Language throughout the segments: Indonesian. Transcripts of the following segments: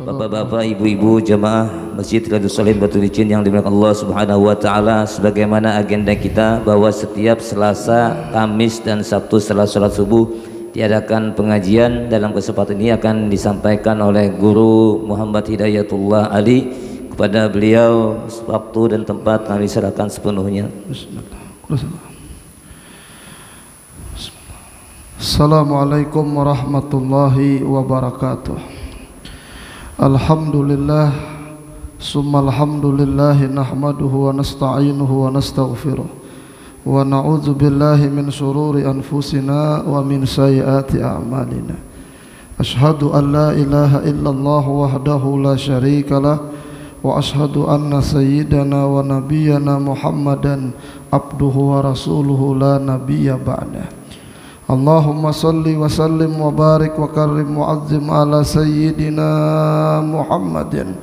Bapak-bapak, ibu-ibu, jamaah Masjid Riyadhus Shalihin Batu Licin yang dimuliakan Allah Subhanahu wa taala, sebagaimana agenda kita bahwa setiap Selasa, Kamis dan Sabtu setelah sholat subuh diadakan pengajian. Dalam kesempatan ini akan disampaikan oleh Guru Muhammad Hidayatullah Ali. Kepada beliau waktu dan tempat kami serahkan sepenuhnya. Assalamualaikum warahmatullahi wabarakatuh. Alhamdulillah summa alhamdulillah nahmaduhu wa nasta'inuhu wa nastaghfiruh wa na'udzu billahi min shururi anfusina wa min sayyiati a'malina. Ashhadu an la ilaha illallah wahdahu la syarika lah wa ashhadu anna sayyidana wa nabiyyana Muhammadan abduhu wa rasuluhu la nabiyya ba'dah. Allahumma salli wa sallim wa barik wa karrim wa azzim ala sayyidina Muhammadin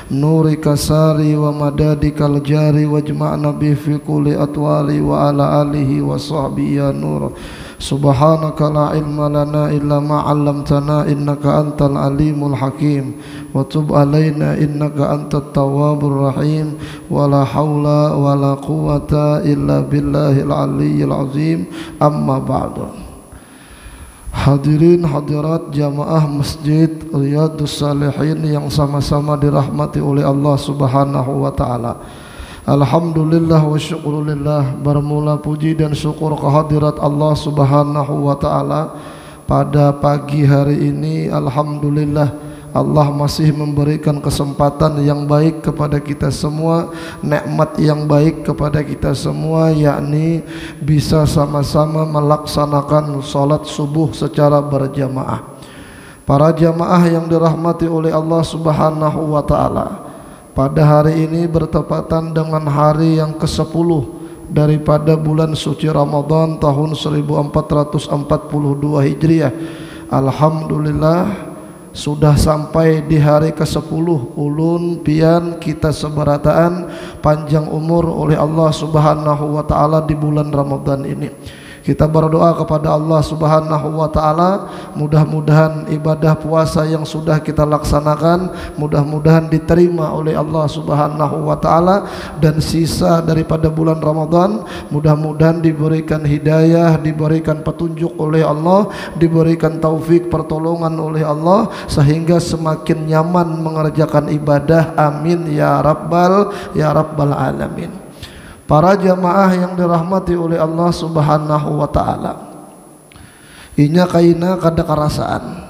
nuri kasari wa madadikal jari wajma'na bi fi kulli atwali wa ala alihi wa sahbihi ya nur. Subhanaka la ilma lana illa ma 'allamtana innaka antal alimul hakim wa tub alaina innaka antat tawwabur rahim wa la haula wa la quwwata illa billahil aliyyil azim. Amma ba'du. Hadirin hadirat jamaah Masjid Riyadhus Shalihin yang sama-sama dirahmati oleh Allah Subhanahu wa taala. Alhamdulillah wa syukurulillah, bermula puji dan syukur kehadirat Allah Subhanahu wa taala pada pagi hari ini. Alhamdulillah Allah masih memberikan kesempatan yang baik kepada kita semua, nikmat yang baik kepada kita semua, yakni bisa sama-sama melaksanakan salat subuh secara berjamaah. Para jamaah yang dirahmati oleh Allah Subhanahu wa taala, pada hari ini bertepatan dengan hari yang ke-10 daripada bulan suci Ramadan tahun 1442 Hijriah. Alhamdulillah sudah sampai di hari ke-10. Ulun pian kita seberataan panjang umur oleh Allah Subhanahu wa taala di bulan Ramadan ini. Kita berdoa kepada Allah Subhanahu wa taala, mudah-mudahan ibadah puasa yang sudah kita laksanakan mudah-mudahan diterima oleh Allah Subhanahu wa taala, dan sisa daripada bulan Ramadan mudah-mudahan diberikan hidayah, diberikan petunjuk oleh Allah, diberikan taufik pertolongan oleh Allah sehingga semakin nyaman mengerjakan ibadah. Amin ya rabbal alamin. Para jamaah yang dirahmati oleh Allah Subhanahu wa taala, inya kaina kada karasaan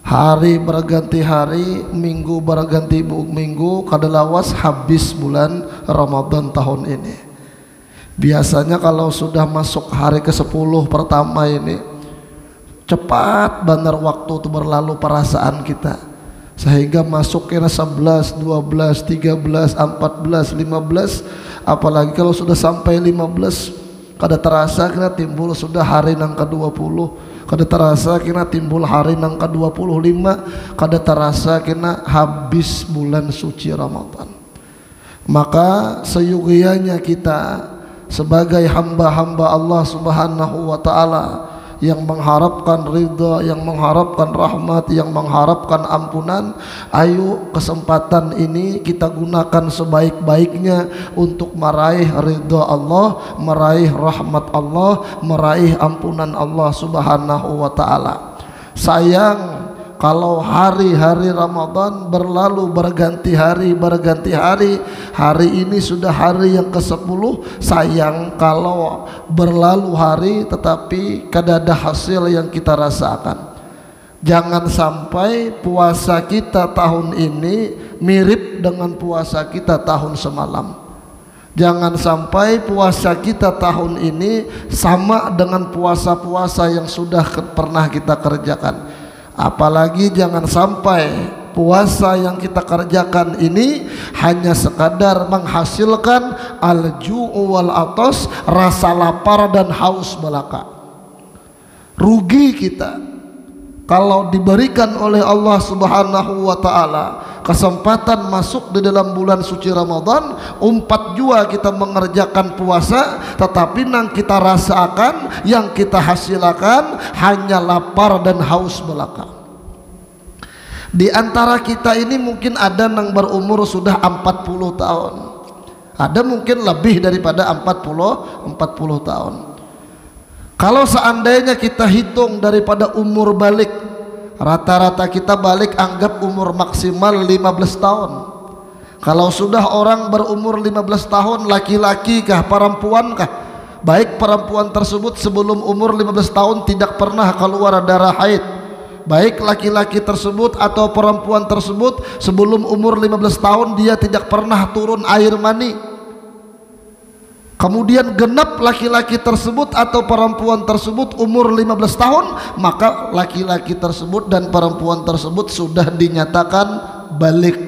hari berganti hari, minggu berganti minggu, kada lawas habis bulan Ramadan tahun ini. Biasanya kalau sudah masuk hari ke-10 pertama ini cepat benar waktu itu berlalu perasaan kita, sehingga masuk kira 11, 12, 13, 14, 15. Apalagi kalau sudah sampai 15, kada terasa kira timbul sudah hari nang ke-20, kada terasa kira timbul hari nang ke-25, kada terasa kira habis bulan suci Ramadan. Maka seyugianya kita sebagai hamba-hamba Allah Subhanahu wa taala yang mengharapkan ridha, yang mengharapkan rahmat, yang mengharapkan ampunan, ayo kesempatan ini kita gunakan sebaik-baiknya untuk meraih ridha Allah, meraih rahmat Allah, meraih ampunan Allah Subhanahu wa taala. Sayang kalau hari-hari Ramadan berlalu berganti hari, hari ini sudah hari yang ke-10. Sayang kalau berlalu hari tetapi kada ada hasil yang kita rasakan. Jangan sampai puasa kita tahun ini mirip dengan puasa kita tahun semalam. Jangan sampai puasa kita tahun ini sama dengan puasa-puasa yang sudah pernah kita kerjakan. Apalagi jangan sampai puasa yang kita kerjakan ini hanya sekadar menghasilkan al-ju'u wal atas, rasa lapar dan haus belaka. Rugi kita kalau diberikan oleh Allah Subhanahu wa taala kesempatan masuk di dalam bulan suci Ramadan, umpat jua kita mengerjakan puasa, tetapi yang kita rasakan, yang kita hasilkan hanya lapar dan haus belaka. Di antara kita ini mungkin ada yang berumur sudah 40 tahun, ada mungkin lebih daripada 40 tahun. Kalau seandainya kita hitung daripada umur balik, rata-rata kita balik anggap umur maksimal 15 tahun. Kalau sudah orang berumur 15 tahun, laki-laki kah, perempuan kah, baik perempuan tersebut sebelum umur 15 tahun tidak pernah keluar darah haid, baik laki-laki tersebut atau perempuan tersebut sebelum umur 15 tahun dia tidak pernah turun air mani. Kemudian genap laki-laki tersebut atau perempuan tersebut umur 15 tahun, maka laki-laki tersebut dan perempuan tersebut sudah dinyatakan balik.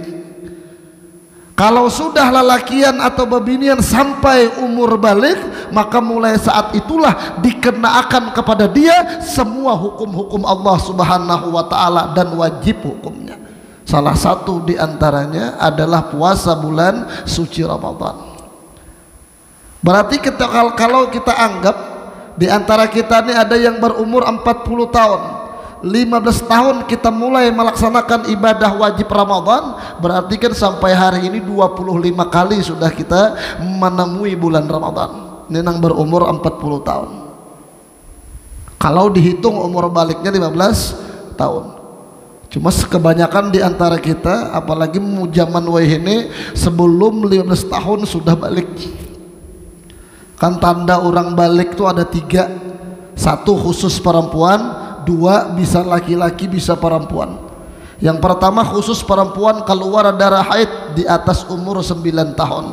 Kalau sudah lelakian atau babinian sampai umur balik, maka mulai saat itulah dikenakan kepada dia semua hukum-hukum Allah Subhanahu wa taala dan wajib hukumnya. Salah satu di antaranya adalah puasa bulan suci Ramadan. Berarti kalau kita anggap di antara kita ini ada yang berumur 40 tahun, 15 tahun kita mulai melaksanakan ibadah wajib Ramadan, berarti kan sampai hari ini 25 kali sudah kita menemui bulan Ramadan. Ini yang berumur 40 tahun. Kalau dihitung umur baliknya 15 tahun. Cuma kebanyakan di antara kita, apalagi zaman ini, sebelum 15 tahun sudah balik. Kan tanda orang balik itu ada 3. 1 khusus perempuan, 2 bisa laki-laki bisa perempuan. Yang pertama khusus perempuan keluar darah haid di atas umur 9 tahun.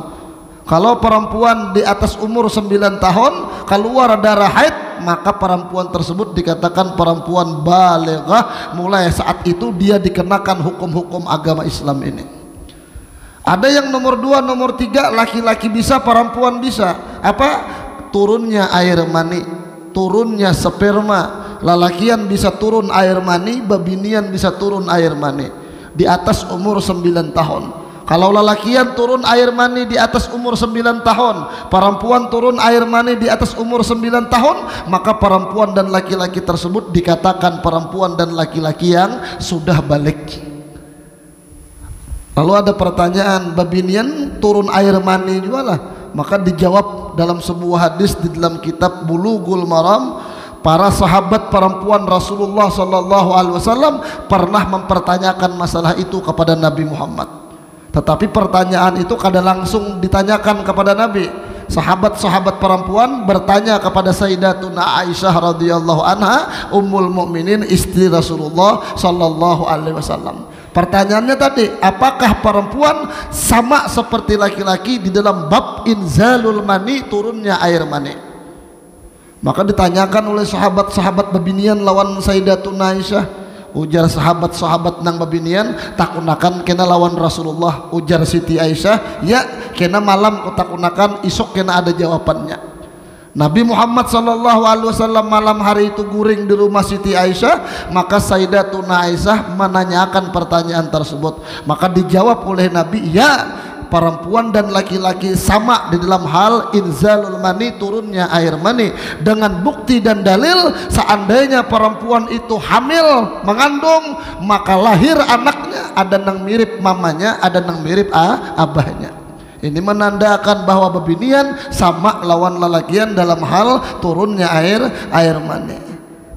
Kalau perempuan di atas umur 9 tahun keluar darah haid, maka perempuan tersebut dikatakan perempuan balighah. Mulai saat itu dia dikenakan hukum-hukum agama Islam ini. Ada yang nomor 2, nomor 3, laki-laki bisa, perempuan bisa. Apa? Turunnya air mani, turunnya sperma. Lelakian bisa turun air mani, babinian bisa turun air mani di atas umur 9 tahun. Kalau lelakian turun air mani di atas umur 9 tahun, perempuan turun air mani di atas umur 9 tahun, maka perempuan dan laki-laki tersebut dikatakan perempuan dan laki-laki yang sudah balik. Lalu ada pertanyaan, babinian turun air mani juga lah. Maka dijawab dalam sebuah hadis di dalam kitab Bulughul Maram, para sahabat perempuan Rasulullah SAW pernah mempertanyakan masalah itu kepada Nabi Muhammad. Tetapi pertanyaan itu kadang langsung ditanyakan kepada Nabi. Sahabat-sahabat perempuan bertanya kepada Sayyidatuna Aisyah radhiyallahu anha, Ummul Mukminin, istri Rasulullah SAW. Pertanyaannya tadi, apakah perempuan sama seperti laki-laki di dalam bab inzalul mani, turunnya air mani? Maka ditanyakan oleh sahabat-sahabat babinian lawan Sayyidatuna Aisyah. Ujar sahabat-sahabat nang babinian, takunakan kena lawan Rasulullah. Ujar Siti Aisyah, ya kena malam ku takunakan, isok kena ada jawabannya. Nabi Muhammad SAW malam hari itu guring di rumah Siti Aisyah, maka Sayyidatuna Aisyah menanyakan pertanyaan tersebut. Maka dijawab oleh Nabi, ya perempuan dan laki-laki sama di dalam hal inzalul mani, turunnya air mani, dengan bukti dan dalil. Seandainya perempuan itu hamil, mengandung, maka lahir anaknya ada yang mirip mamanya, ada yang mirip abahnya. Ini menandakan bahwa babinian sama lawan lelakian dalam hal turunnya air mani.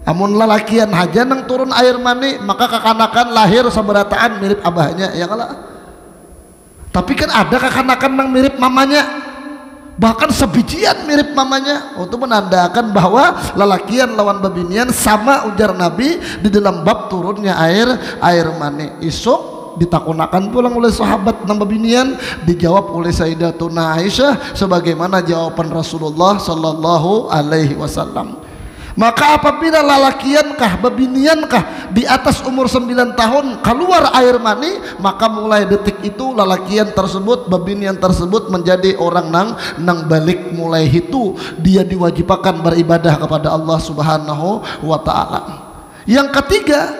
Amun lelakian haja nang turun air mani, maka kekanakan lahir seberataan mirip abahnya, ya kalah. Tapi kan ada kekanakan nang mirip mamanya, bahkan sebijian mirip mamanya. Untuk menandakan bahwa lelakian lawan babinian sama, ujar Nabi, di dalam bab turunnya air mani. Isuk ditakunakan pulang oleh sahabat nang babinian, dijawab oleh Sayyidatuna Aisyah sebagaimana jawaban Rasulullah sallallahu alaihi wasallam. Maka apabila lalakiankah babiniankah di atas umur 9 tahun keluar air mani, maka mulai detik itu lalakian tersebut, babinian tersebut menjadi orang nang balik. Mulai itu dia diwajibkan beribadah kepada Allah Subhanahu wa taala. Yang ketiga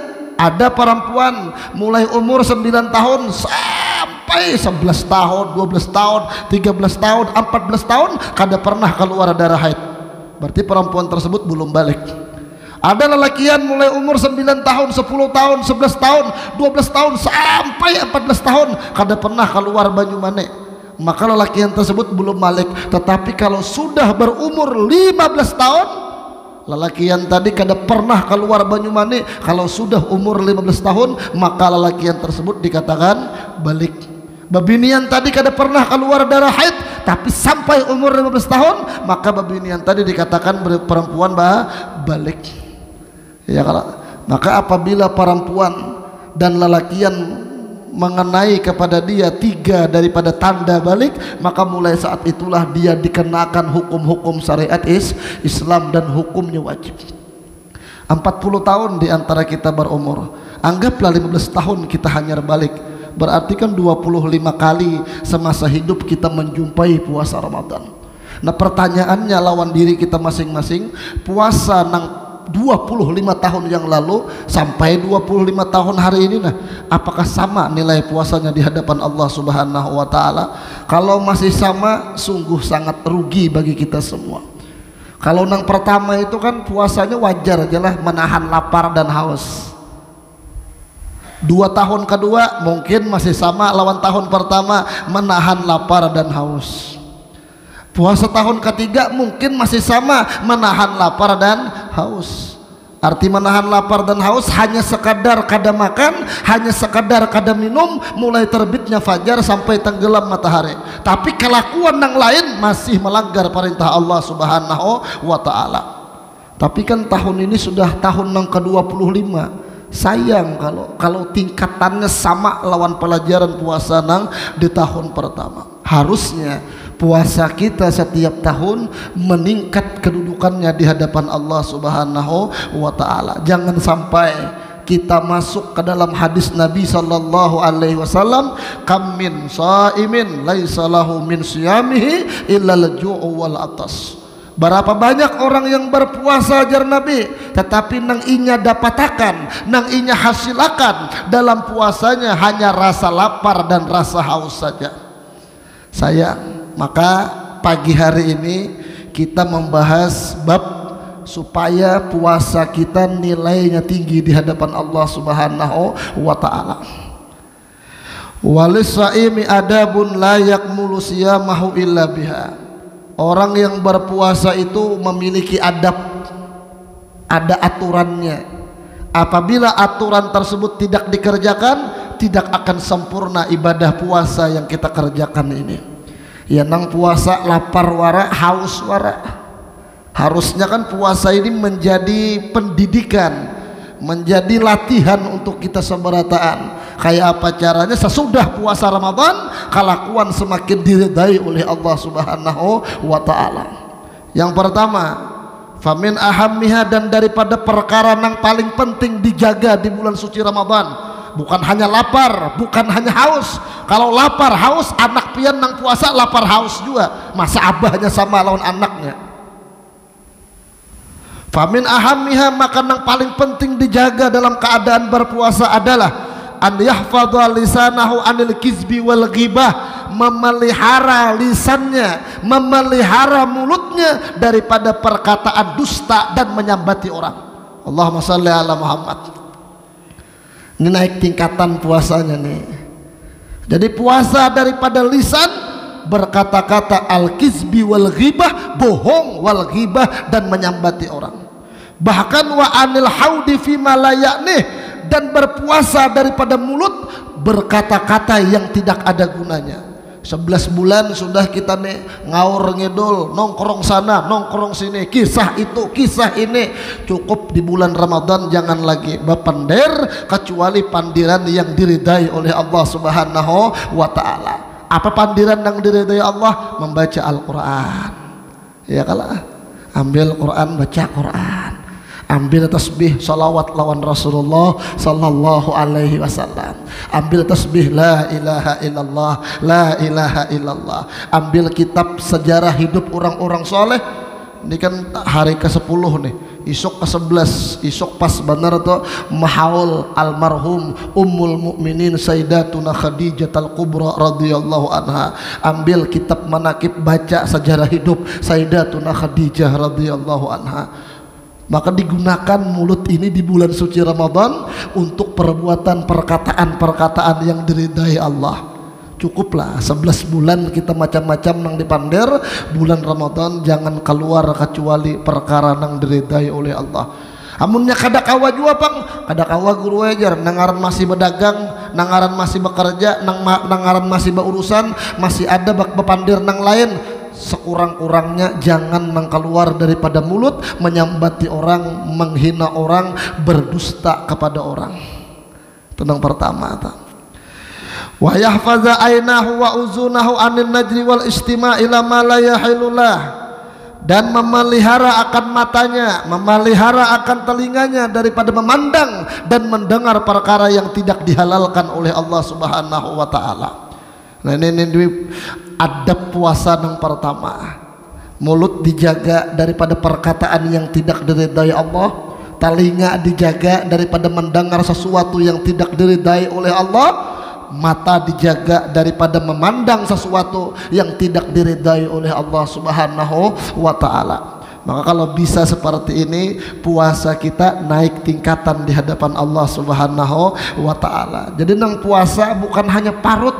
Ada perempuan mulai umur 9 tahun sampai 11 tahun, 12 tahun, 13 tahun, 14 tahun kada pernah keluar darah haid. Berarti perempuan tersebut belum balik. Ada lelakian mulai umur 9 tahun, 10 tahun, 11 tahun, 12 tahun sampai 14 tahun kada pernah keluar banyu mane. Maka lelakian tersebut belum balik. Tetapi kalau sudah berumur 15 tahun, lelakian tadi kada pernah keluar banyu mani. Kalau sudah umur 15 tahun, maka lelakian tersebut dikatakan balik. Babinian tadi kada pernah keluar darah haid, tapi sampai umur 15 tahun, maka babinian tadi dikatakan perempuan balik. Ya, kalau maka apabila perempuan dan lelakian mengenai kepada dia 3 daripada tanda balik, maka mulai saat itulah dia dikenakan hukum-hukum syariat Islam dan hukumnya wajib. 40 tahun diantara kita berumur, anggaplah 15 tahun kita hanya balik, berarti kan 25 kali semasa hidup kita menjumpai puasa Ramadan. Nah, pertanyaannya lawan diri kita masing-masing, puasa nang 25 tahun yang lalu sampai 25 tahun hari ini, nah apakah sama nilai puasanya di hadapan Allah Subhanahu wa taala? Kalau masih sama, sungguh sangat rugi bagi kita semua. Kalau nang pertama itu kan puasanya wajar aja lah, menahan lapar dan haus. 2 tahun kedua mungkin masih sama lawan tahun pertama, menahan lapar dan haus. Puasa tahun ketiga mungkin masih sama, menahan lapar dan haus. Arti menahan lapar dan haus hanya sekadar kada makan, hanya sekadar kada minum, mulai terbitnya fajar sampai tenggelam matahari. Tapi kelakuan yang lain masih melanggar perintah Allah Subhanahu wa taala. Tapi kan tahun ini sudah tahun yang ke-25. Sayang kalau tingkatannya sama lawan pelajaran puasa nang di tahun pertama. Harusnya puasa kita setiap tahun meningkat kedudukannya di hadapan Allah Subhanahu wa taala. Jangan sampai kita masuk ke dalam hadis Nabi sallallahu alaihi wasallam, kam min shaimin laisa lahu min siyamihi illa al-ju'u wal atas. Berapa banyak orang yang berpuasa ajar Nabi, tetapi nang inya dapatakan, nang inya hasilakan dalam puasanya hanya rasa lapar dan rasa haus saja. Sayang, maka pagi hari ini kita membahas bab supaya puasa kita nilainya tinggi di hadapan Allah Subhanahu wa taala. Walis-saimi adabun la yakmulu siyamahu illa biha. Orang yang berpuasa itu memiliki adab, ada aturannya. Apabila aturan tersebut tidak dikerjakan, tidak akan sempurna ibadah puasa yang kita kerjakan ini. Ya, nang puasa lapar wara, haus wara. Harusnya kan puasa ini menjadi pendidikan, menjadi latihan untuk kita seberataan. Kayak apa caranya sesudah puasa Ramadan kelakuan semakin diridai oleh Allah Subhanahu wa taala. Yang pertama, famin ahammiha, dan daripada perkara yang paling penting dijaga di bulan suci Ramadan, bukan hanya lapar, bukan hanya haus. Kalau lapar haus, anak pian nang puasa lapar haus juga, masa abahnya sama lawan anaknya. Famin ahammiha, maka yang paling penting dijaga dalam keadaan berpuasa adalah an yahfadha lisanahu anil kizbi wal ghibah, memelihara lisannya, memelihara mulutnya daripada perkataan dusta dan menyambati orang. Allahumma shalli ala Muhammad. Ini naik tingkatan puasanya nih. Jadi puasa daripada lisan, berkata-kata al-kizbi wal ghibah, bohong, wal ghibah, dan menyambati orang. Bahkan wa anil haudi fima la ya'nih, dan berpuasa daripada mulut berkata-kata yang tidak ada gunanya. 11 bulan sudah kita nih ngaur ngidul, nongkrong sana nongkrong sini, kisah itu kisah ini. Cukup di bulan Ramadan jangan lagi bapander kecuali pandiran yang diridai oleh Allah Subhanahu wa taala. Apa pandiran yang diridai Allah? Membaca Al-Quran. Ya, kalau ambil Quran, baca Quran, ambil tasbih salawat lawan Rasulullah sallallahu alaihi wasallam, ambil tasbih la ilaha illallah, la ilaha illallah, ambil kitab sejarah hidup orang-orang soleh, Ini kan hari ke-10 nih, isok ke-11, isok pas benar tuh mahaul almarhum Ummul Mukminin Sayyidatuna Khadijah Al-Kubra radhiyallahu anha. Ambil kitab manaqib, baca sejarah hidup Sayyidatuna Khadijah radhiyallahu anha. Maka digunakan mulut ini di bulan suci Ramadan untuk perbuatan perkataan-perkataan yang diridai Allah. Cukuplah 11 bulan kita macam-macam nang dipander, bulan Ramadan jangan keluar kecuali perkara nang diridai oleh Allah. Amunnya kada kawa jua pang, kada kawa guru ajar, nangaran masih berdagang, nangaran masih bekerja, nangaran masih berurusan, masih ada bak bepandir nang lain. Sekurang-kurangnya jangan nang keluar daripada mulut menyambati orang, menghina orang, berdusta kepada orang. Itu yang pertama ta. Wa yahfaza ainahu wa uzunahu anil najri wal istima' ila ma la yahilullah, dan memelihara akan matanya, memelihara akan telinganya daripada memandang dan mendengar perkara yang tidak dihalalkan oleh Allah Subhanahu wa taala. Nah ini adab puasa yang pertama. Mulut dijaga daripada perkataan yang tidak diridai Allah, telinga dijaga daripada mendengar sesuatu yang tidak diridai oleh Allah, mata dijaga daripada memandang sesuatu yang tidak diridai oleh Allah Subhanahu wa taala. Maka kalau bisa seperti ini, puasa kita naik tingkatan di hadapan Allah Subhanahu wa taala. Jadi nang puasa bukan hanya parut,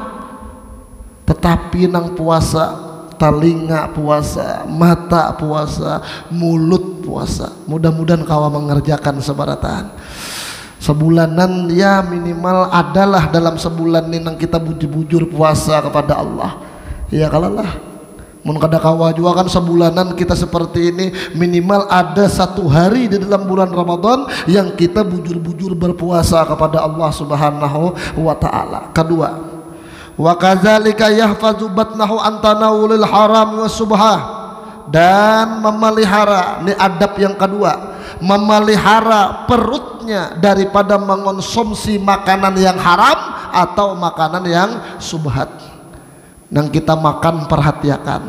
tetapi nang puasa telinga puasa, mata puasa, mulut puasa. Mudah-mudahan kau mengerjakan sebaratan. Sebulanan ya minimal adalah dalam sebulan ini nang kita bujur-bujur puasa kepada Allah. Ya kalau lah, mun kada kawa juga kan sebulanan kita seperti ini, minimal ada 1 hari di dalam bulan Ramadan yang kita bujur-bujur berpuasa kepada Allah Subhanahu wa taala. Kedua, wa kadzalika yahfazu batnahu an tanawulil haram wa subhah, dan memelihara, ini adab yang kedua, memelihara perutnya daripada mengonsumsi makanan yang haram atau makanan yang subhat. Yang kita makan perhatikan.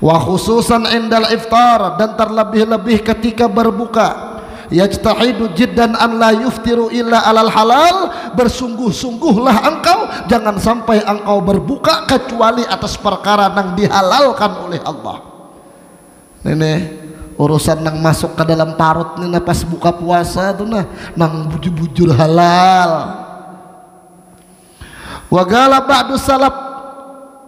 Wa khususan indal iftar, dan terlebih-lebih ketika berbuka. Yajtahidu jiddan an la yuftiru illa alal halal, bersungguh-sungguhlah engkau jangan sampai engkau berbuka kecuali atas perkara yang dihalalkan oleh Allah. Ini urusan nang masuk ke dalam parut nih pas buka puasa tuh nang bujur-bujur halal. Wa qala ba'du salaf,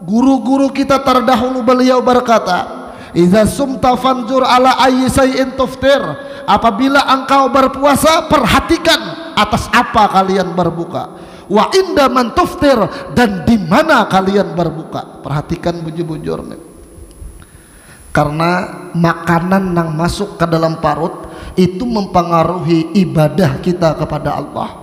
guru-guru kita terdahulu beliau berkata, idza sumta fanzur ala ayyi shay'in tuftir, apabila engkau berpuasa perhatikan atas apa kalian berbuka. Wa inda man tuftir, dan di mana kalian berbuka. Perhatikan bujur-bujur nih. Karena makanan yang masuk ke dalam parut itu mempengaruhi ibadah kita kepada Allah.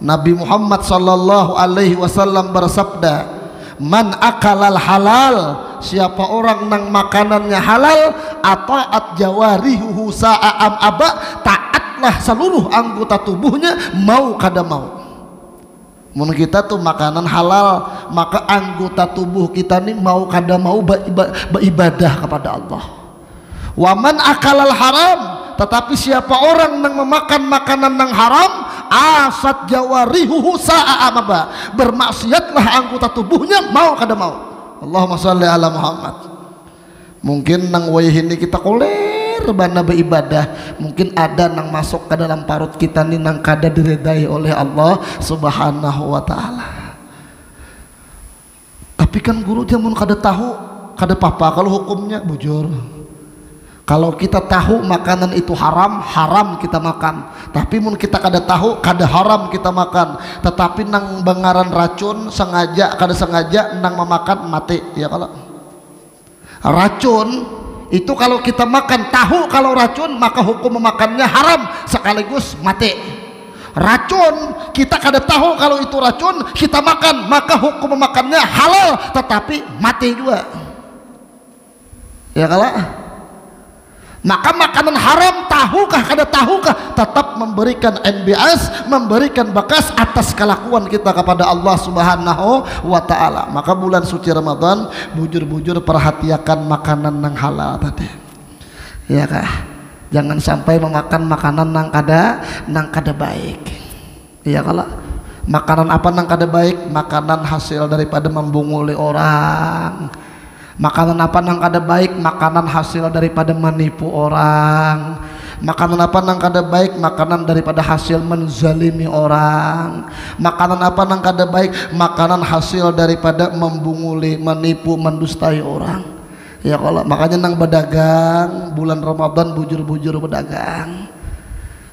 Nabi Muhammad sallallahu alaihi wasallam bersabda, man akalal halal, siapa orang nang makanannya halal, ataat jawarihuhu sa'am aba, taatlah seluruh anggota tubuhnya mau kada mau. Mun kita tuh makanan halal, maka anggota tubuh kita nih mau kada mau beribadah kepada Allah. Waman akalal haram, tetapi siapa orang yang memakan makanan yang haram, asat jawarihuhu sa'amaba, bermaksiatlah anggota tubuhnya mau kada mau. Allahumma sholli ala Muhammad. Mungkin nang wayah ini kita koler bana beribadah, mungkin ada nang masuk ke dalam parut kita nih nang kada diridai oleh Allah Subhanahu wa taala. Tapi kan guru jamun kada tahu, kada apa-apa kalau hukumnya bujur. Kalau kita tahu makanan itu haram, haram kita makan. Tapi mun kita kada tahu, kada haram kita makan. Tetapi nang bengaran racun sengaja kada sengaja nang memakan mati, ya kalau racun itu kalau kita makan tahu kalau racun, maka hukum memakannya haram sekaligus mati. Racun kita kada tahu kalau itu racun, kita makan, maka hukum memakannya halal tetapi mati juga. Ya kalau maka makanan haram tahukah kada tahukah tetap memberikan NBS, memberikan bekas atas kelakuan kita kepada Allah Subhanahu wa taala. Maka bulan suci Ramadan bujur-bujur perhatikan makanan yang halal tadi. ya kah? Jangan sampai memakan makanan nang kada baik. Ya kalau makanan apa nang kada baik? Makanan hasil daripada membunguli orang. Makanan apa nang kada baik? Makanan hasil daripada menipu orang. Makanan apa nang kada baik? Makanan daripada hasil menzalimi orang. Makanan apa nang kada baik? Makanan hasil daripada membunguli, menipu, mendustai orang. Ya kalau makanya nang berdagang bulan Ramadan bujur-bujur berdagang.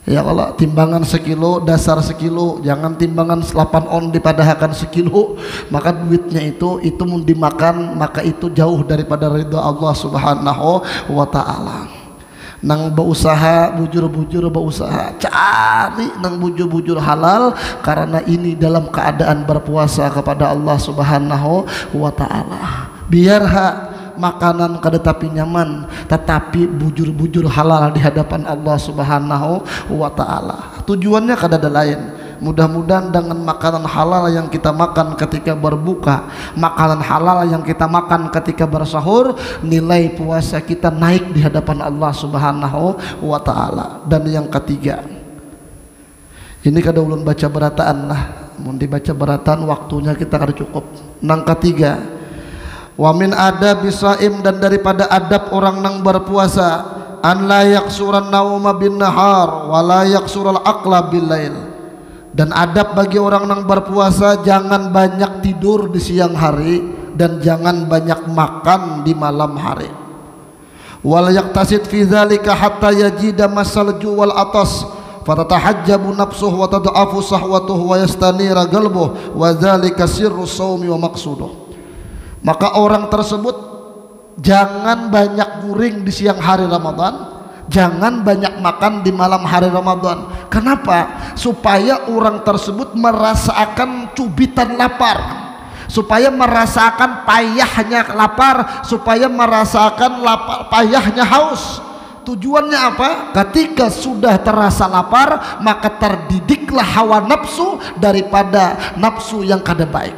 Ya kalau timbangan sekilo dasar sekilo, jangan timbangan 8 on dipadahakan sekilo, maka duitnya itu mau dimakan, maka itu jauh daripada ridha Allah Subhanahu wa taala. Nang berusaha bujur-bujur berusaha cari nang bujur-bujur halal, karena ini dalam keadaan berpuasa kepada Allah Subhanahu wa taala. Biar makanan kada tapi nyaman, tetapi bujur-bujur halal di hadapan Allah Subhanahu wa taala. Tujuannya kada ada lain. Mudah-mudahan dengan makanan halal yang kita makan ketika berbuka, makanan halal yang kita makan ketika bersahur, nilai puasa kita naik di hadapan Allah Subhanahu wa taala. Dan yang ketiga, ini kada ulun baca berataan lah, mun dibaca berataan waktunya kita kada cukup. Nang ketiga, wa min adabi shaim, dan daripada adab orang nang berpuasa, an la yaksuran nauma bin nahar wa la yaksural aqla bil lail. Dan adab bagi orang nang berpuasa, jangan banyak tidur di siang hari dan jangan banyak makan di malam hari. Wal yaktasid fi dzalika hatta yajida masalju wal atas fatatahajjabu nafsuhu wa tad'afu sahwatuhu wa yastanira qalbuhu wa dzalika sirru shaumi wa maqsuduh. Maka orang tersebut jangan banyak guring di siang hari Ramadan, jangan banyak makan di malam hari Ramadan. Kenapa? Supaya orang tersebut merasakan cubitan lapar, supaya merasakan payahnya lapar, supaya merasakan payahnya haus. Tujuannya apa? Ketika sudah terasa lapar, maka terdidiklah hawa nafsu daripada nafsu yang kada baik.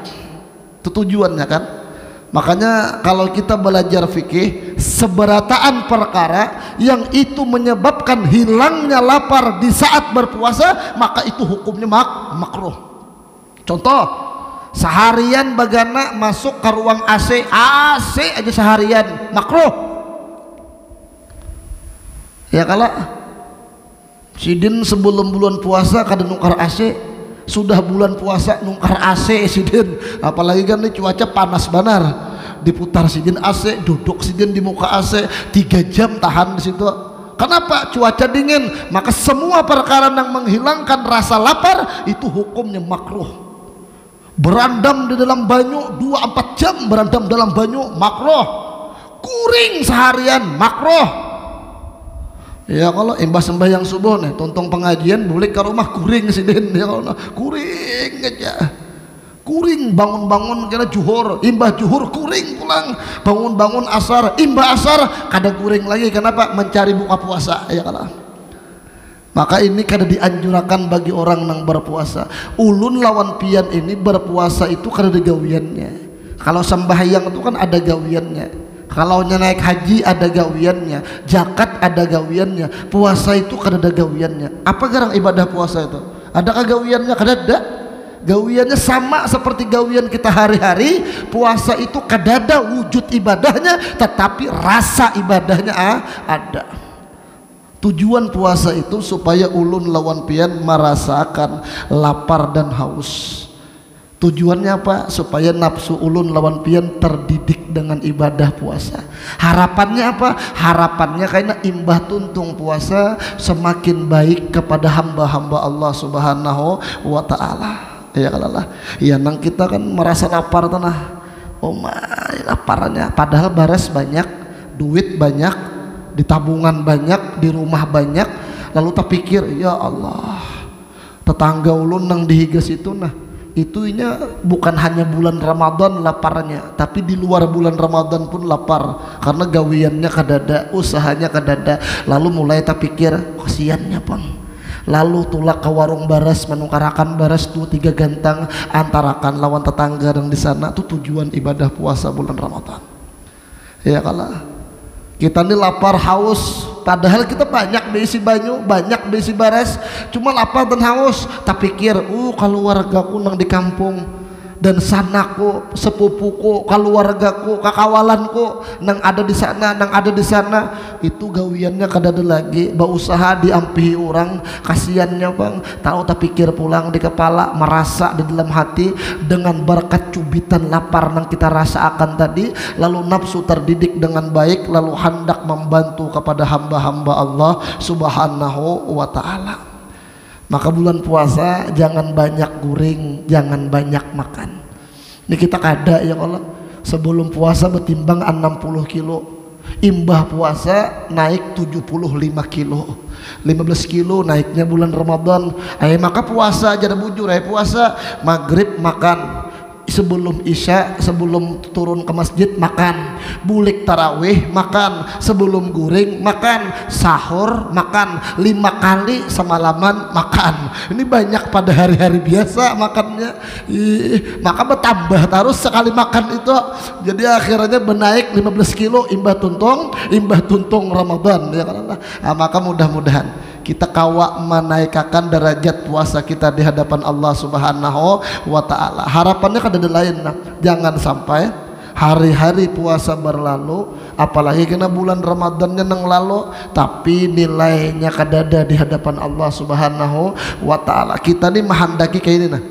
Itu tujuannya kan? Makanya kalau kita belajar fikih, seberataan perkara yang itu menyebabkan hilangnya lapar di saat berpuasa, maka itu hukumnya makruh. Contoh, seharian bagana masuk ke ruang AC aja seharian, makruh. Ya kalau sidin sebelum bulan puasa kada nukar AC, sudah bulan puasa nungkar AC sidin, apalagi kan ini cuaca panas benar, diputar sidin AC, duduk sidin di muka AC 3 jam tahan di situ. Kenapa? Cuaca dingin. Maka semua perkara yang menghilangkan rasa lapar itu hukumnya makruh. Berendam di dalam banyu 2-4 jam, berendam dalam banyu makruh. Kuring seharian makruh. Ya kalau imbas sembahyang subuh nih, tontong pengajian boleh ke rumah kuring sidin, ya kalau kuring aja, kuring bangun-bangun kira juhur, imbah juhur kuring pulang, bangun-bangun asar, imbah asar kada kuring lagi. Kenapa? Mencari buka puasa, ya kalau. Maka ini kada dianjurkan bagi orang yang berpuasa. Ulun lawan pian ini berpuasa itu kada ada gawiannya. Kalau sembahyang itu kan ada gawiannya. Kalau naik haji ada gawiannya, zakat ada gawiannya, puasa itu kada ada gawiannya. Apa garang ibadah puasa itu? Adakah gawiannya? Kada ada. Gawiannya sama seperti gawian kita hari-hari. Puasa itu kada ada wujud ibadahnya, tetapi rasa ibadahnya ada. Tujuan puasa itu supaya ulun lawan pian merasakan lapar dan haus. Tujuannya apa? Supaya nafsu ulun lawan pian terdidik dengan ibadah puasa. Harapannya apa? Harapannya karena imbah tuntung puasa semakin baik kepada hamba-hamba Allah Subhanahu wa taala. Ya Allah. Ya nang kita kan merasa lapar tanah. Oh my, laparnya padahal baras banyak, duit banyak, di tabungan banyak, di rumah banyak, lalu tak pikir, ya Allah, tetangga ulun nang dihigas itu nah, itunya bukan hanya bulan Ramadan laparnya, tapi di luar bulan Ramadan pun lapar karena gawiannya kadada, usahanya kadada. Lalu mulai tak pikir kasihannya pang, lalu tulak ke warung baras menukarakan baras 2-3 gantang antarakan lawan tetangga yang di sana. Itu tujuan ibadah puasa bulan Ramadan. Ya kalau Kita ini lapar haus, padahal kita banyak diisi banyu, banyak diisi bares, cuma lapar dan haus. Tak pikir, keluargaku nang di kampung dan sanaku, sepupuku, keluargaku, kakawalanku nang ada di sana, nang ada di sana. Itu gawiannya kadada lagi, berusaha diampihi orang, kasihannya bang. Tahu tak pikir pulang di kepala, merasa di dalam hati dengan berkat cubitan lapar nang kita rasakan tadi, lalu nafsu terdidik dengan baik, lalu hendak membantu kepada hamba-hamba Allah Subhanahu wa ta'ala. Maka bulan puasa jangan banyak guring, jangan banyak makan. Ini kita kada ya Allah, sebelum puasa bertimbang 60 kilo, imbah puasa naik 75 kilo, 15 kilo naiknya bulan Ramadan. Maka puasa aja bujur, puasa maghrib makan, sebelum isya, sebelum turun ke masjid makan, bulik tarawih makan, sebelum guring makan, sahur makan, 5 kali semalaman makan. Ini banyak pada hari-hari biasa makannya. Maka bertambah terus sekali makan itu, jadi akhirnya menaik 15 kilo imbah tuntung Ramadan ya kan. Maka mudah-mudahan kita kawa menaikkan derajat puasa kita di hadapan Allah Subhanahu wa ta'ala. Harapannya kan ada lain, jangan sampai hari-hari puasa berlalu, apalagi kena bulan Ramadannya nang lalu, tapi nilainya kadada di hadapan Allah Subhanahu wa ta'ala. Kita nih menghendaki kayak ini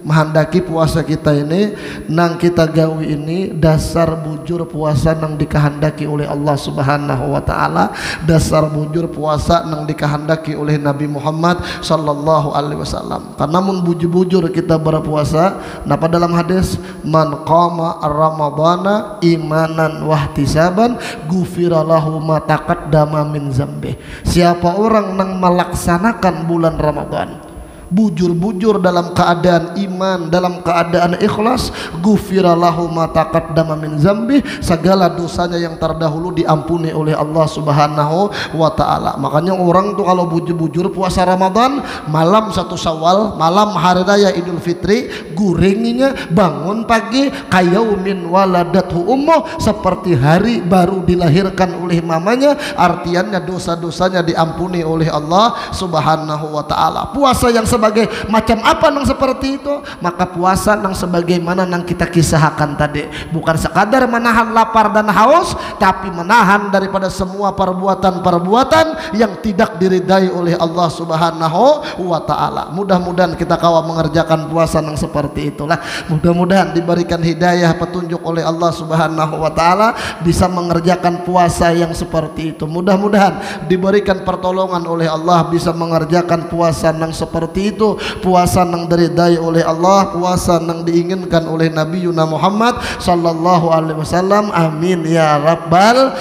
menghendaki puasa kita ini nang kita gawi ini dasar bujur puasa nang dikehendaki oleh Allah Subhanahu wa ta'ala, dasar bujur puasa nang dikehendaki oleh Nabi Muhammad sallallahu alaihi wasallam. Karena mun bujur-bujur kita berpuasa, napa dalam hadis, man qama ramadhana imanan wahtisaban ghufira lahu ma taqaddama min zambi. Siapa orang nang melaksanakan bulan Ramadan bujur-bujur dalam keadaan iman, dalam keadaan ikhlas, ghufira lahu ma taqaddama min zambi, segala dosanya yang terdahulu diampuni oleh Allah Subhanahu wa ta'ala. Makanya orang tuh kalau bujur-bujur puasa Ramadan, malam 1 Syawal, malam hari raya Idul Fitri, guringinya bangun pagi kayaumin waladathu ummuh, seperti hari baru dilahirkan oleh mamanya. Artiannya dosa-dosanya diampuni oleh Allah Subhanahu wa ta'ala. Puasa yang sebagai macam apa nang seperti itu? Maka puasa nang sebagaimana nang kita kisahkan tadi, bukan sekadar menahan lapar dan haus, tapi menahan daripada semua perbuatan-perbuatan yang tidak diridai oleh Allah Subhanahu wa ta'ala. Mudah-mudahan kita kawa mengerjakan puasa nang seperti itulah. Mudah-mudahan diberikan hidayah petunjuk oleh Allah Subhanahu wa ta'ala, bisa mengerjakan puasa yang seperti itu. Mudah-mudahan diberikan pertolongan oleh Allah, bisa mengerjakan puasa nang seperti itu, puasa nang diridai oleh Allah, puasa nang diinginkan oleh Nabi Yuna Muhammad sallallahu alaihi wasallam. Amin ya rabbal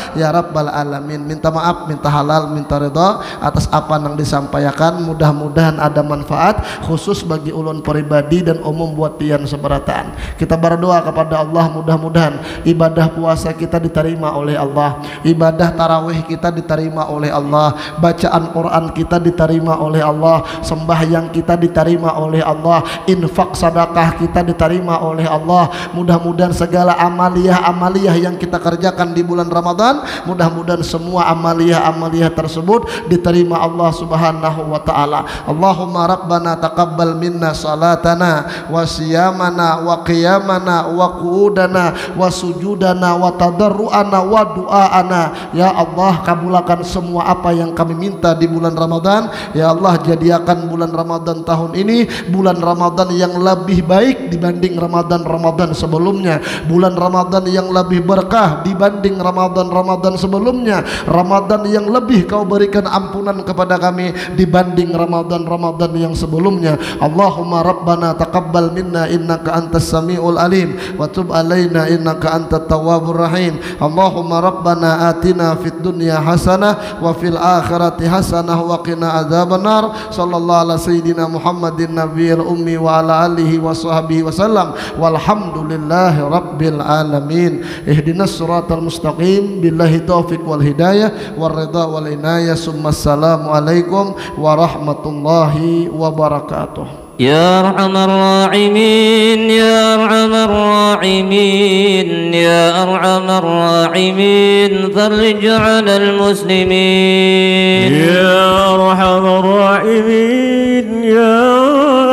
alamin. Minta maaf, minta halal, minta ridha atas apa nang disampaikan. Mudah-mudahan ada manfaat khusus bagi ulun pribadi dan umum buat pian seberataan. Kita berdoa kepada Allah, mudah-mudahan ibadah puasa kita diterima oleh Allah, ibadah tarawih kita diterima oleh Allah, bacaan Quran kita diterima oleh Allah, sembahyang kita diterima oleh Allah, infak sedekah kita diterima oleh Allah. Mudah-mudahan segala amaliyah yang kita kerjakan di bulan Ramadan, mudah-mudahan semua amaliyah tersebut diterima Allah Subhanahu wa ta'ala. Allahumma rabbana taqabbal minna salatana wa siyamana wa qiyamana wa qu'udana wa sujudana wa tadarruana wa du'aana. Ya Allah, kabulkan semua apa yang kami minta di bulan Ramadan. Ya Allah, jadikan bulan Ramadan tahun ini bulan Ramadan yang lebih baik dibanding Ramadan sebelumnya, bulan Ramadan yang lebih berkah dibanding Ramadan sebelumnya, Ramadan yang lebih kau berikan ampunan kepada kami dibanding Ramadan yang sebelumnya. Allahumma rabbana taqabbal minna innaka antas samiul alim wa tub alaina innaka antat tawwabur rahim. Allahumma rabbana atina fid dunya hasanah wa fil akhirati hasanah wa qina adzabannar. Sallallahu ala sayyidina sayyidina Muhammadin nabiyil ummi wa ala alihi wa sahbihi wasallam walhamdulillahi rabbil alamin. Ihdinas siratal mustaqim billahi taufiq wal hidayah wal ridha wal inayah. Assalamu alaikum warahmatullahi wabarakatuh. يا أرحم الراحمين يا أرحم الراحمين يا أرحم الراحمين فرج على المسلمين يا أرحم الراحمين يا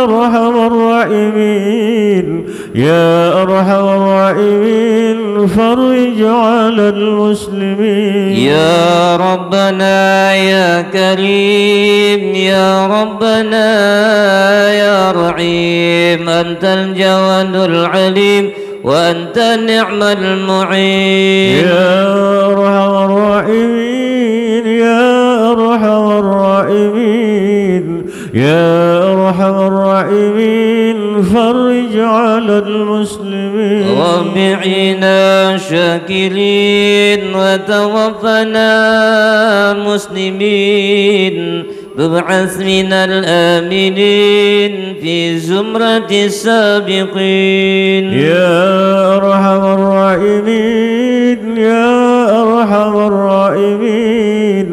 أرحم الراحمين يا أرحم الراحمين فرج على المسلمين. يا ربنا يا كريم يا ربنا يا رحيم أنت الجواد العليم وأنت نعم المعين. يا أرحم الراحمين يا أرحم الراحمين يا أرحم الراحمين فرج على المسلمين. رب عنا شاكرين وتوفنا مسلمين تبعث من الآمنين في زمرة السابقين. يا أرحم الراحمين يا أرحم الراحمين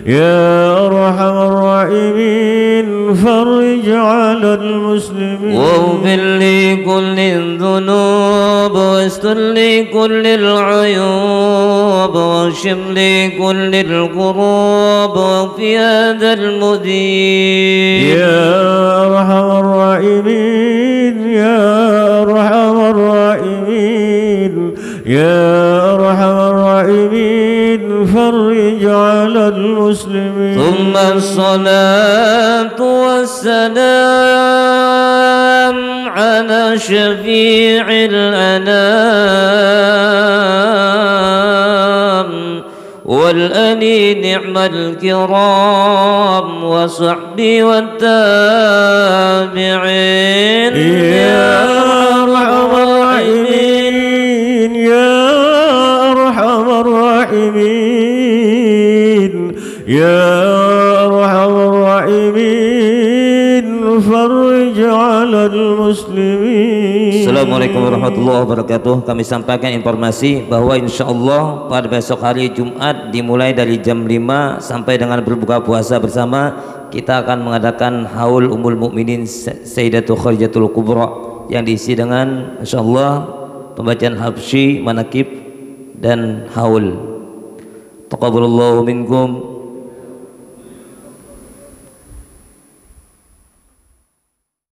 يا أرحم الراحمين فرج على المسلمين. واغفر لكل الذنوب واستر لكل العيوب واشف لكل الكروب وفي هذا المذيب. يا أرحم الراحمين يا أرحم الراحمين يا أرحم الراحمين فرج على المسلمين. ثم الصلاة والسلام على شفيع الأنام والآل نعم الكرام وصحبه والتابعين. يا أرحم الراحمين يا أرحم الراحمين يا أرحم الراحمين فرج على المسلمين. Assalamualaikum warahmatullahi wabarakatuh. Kami sampaikan informasi bahwa insya Allah pada besok hari Jumat dimulai dari jam 5 sampai dengan berbuka puasa bersama, kita akan mengadakan haul Ummul Mukminin Sayyidatul Khadijatul Kubra yang diisi dengan insya Allah pembacaan habsyi, manakib dan haul. Taqabbalallahu minkum